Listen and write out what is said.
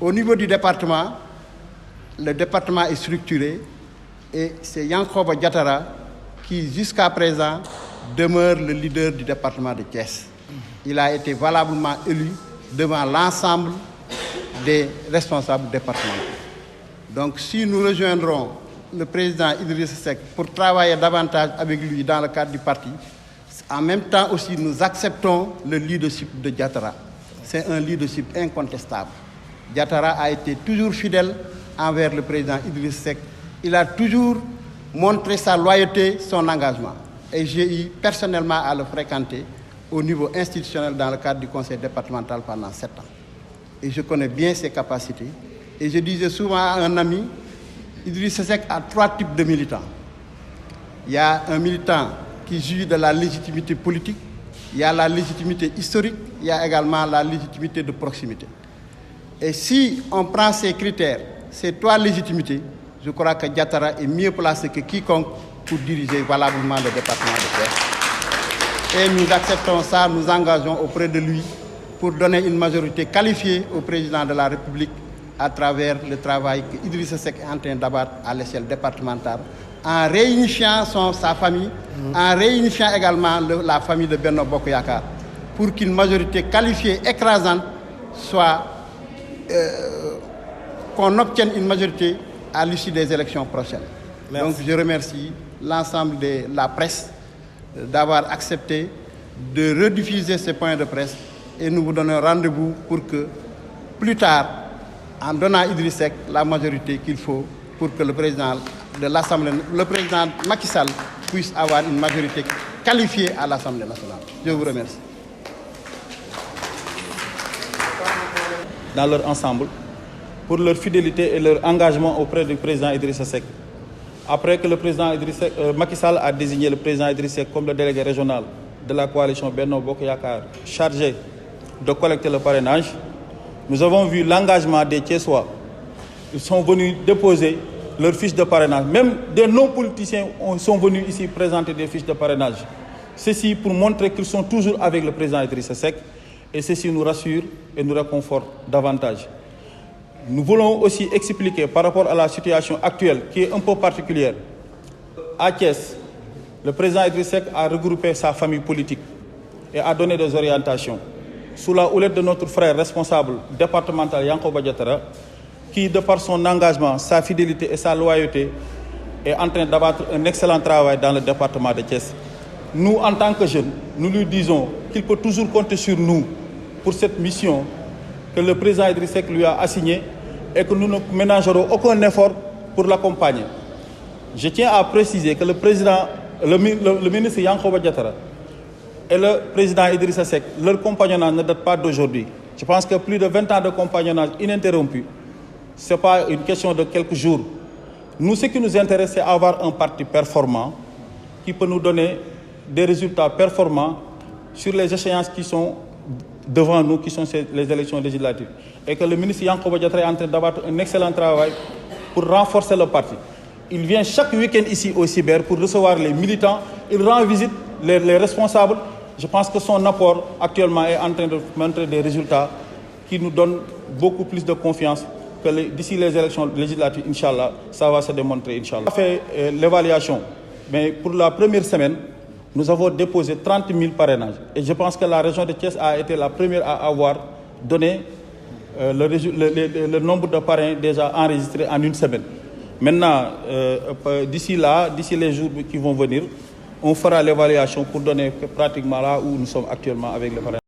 Au niveau du département, le département est structuré et c'est Yankhoba Diattara qui, jusqu'à présent, demeure le leader du département de Thiès. Il a été valablement élu devant l'ensemble des responsables départementaux. Donc, si nous rejoindrons le président Idrissa Seck pour travailler davantage avec lui dans le cadre du parti, en même temps aussi, nous acceptons le leadership de Diattara. C'est un leadership incontestable. Diattara a été toujours fidèle envers le président Idrissa Seck. Il a toujours montré sa loyauté, son engagement. Et j'ai eu personnellement à le fréquenter au niveau institutionnel dans le cadre du conseil départemental pendant 7 ans. Et je connais bien ses capacités. Et je disais souvent à un ami, Idrissa Seck a 3 types de militants. Il y a un militant qui jouit de la légitimité politique, il y a la légitimité historique, il y a également la légitimité de proximité. Et si on prend ces critères, ces 3 légitimités, je crois que Diattara est mieux placé que quiconque pour diriger valablement le département de Thiès. Et nous acceptons ça, nous engageons auprès de lui pour donner une majorité qualifiée au président de la République à travers le travail que Idrissa Seck est en train d'abattre à l'échelle départementale, en réunifiant sa famille, en réunifiant également la famille de Benno Bokk Yakaar, pour qu'une majorité qualifiée écrasante soit, qu'on obtienne une majorité à l'issue des élections prochaines. Merci. Donc je remercie l'ensemble de la presse d'avoir accepté de rediffuser ces points de presse et nous vous donnons rendez-vous pour que plus tard, en donnant à Idrissa Seck la majorité qu'il faut pour que le président de l'Assemblée, le président Macky Sall puisse avoir une majorité qualifiée à l'Assemblée nationale. Je vous remercie. Dans leur ensemble, pour leur fidélité et leur engagement auprès du président Idrissa Seck. Après que le président Macky Sall a désigné le président Idrissa Seck comme le délégué régional de la coalition Benno Bokk Yakaar chargé de collecter le parrainage, nous avons vu l'engagement des Thiessois. Ils sont venus déposer leurs fiches de parrainage. Même des non-politiciens sont venus ici présenter des fiches de parrainage. Ceci pour montrer qu'ils sont toujours avec le président Idrissa Seck et ceci nous rassure et nous réconforte davantage. Nous voulons aussi expliquer par rapport à la situation actuelle qui est un peu particulière. À Thiès, le président Idrissa Seck a regroupé sa famille politique et a donné des orientations. Sous la houlette de notre frère responsable départemental Yankhoba Diattara, qui, de par son engagement, sa fidélité et sa loyauté, est en train d'abattre un excellent travail dans le département de Thiès. Nous, en tant que jeunes, nous lui disons qu'il peut toujours compter sur nous pour cette mission que le président Idrissa Seck lui a assignée et que nous ne ménagerons aucun effort pour l'accompagner. Je tiens à préciser que le ministre Yankhoba Diattara et le président Idrissa Seck, leur compagnonnage ne date pas d'aujourd'hui. Je pense que plus de 20 ans de compagnonnage ininterrompu, ce n'est pas une question de quelques jours. Nous, ce qui nous intéresse, c'est avoir un parti performant qui peut nous donner des résultats performants sur les échéances qui sont devant nous, qui sont les élections législatives. Et que le ministre Yankhoba Diattara est en train d'abattre un excellent travail pour renforcer le parti. Il vient chaque week-end ici au Cyber pour recevoir les militants. Il rend visite les responsables. Je pense que son apport actuellement est en train de montrer des résultats qui nous donnent beaucoup plus de confiance que d'ici les élections législatives, Inch'Allah, ça va se démontrer, Inch'Allah. On a fait l'évaluation, mais pour la première semaine, nous avons déposé 30 000 parrainages. Et je pense que la région de Thiès a été la première à avoir donné le nombre de parrains déjà enregistrés en une semaine. Maintenant, d'ici les jours qui vont venir, on fera l'évaluation pour donner pratiquement là où nous sommes actuellement avec les parrainages.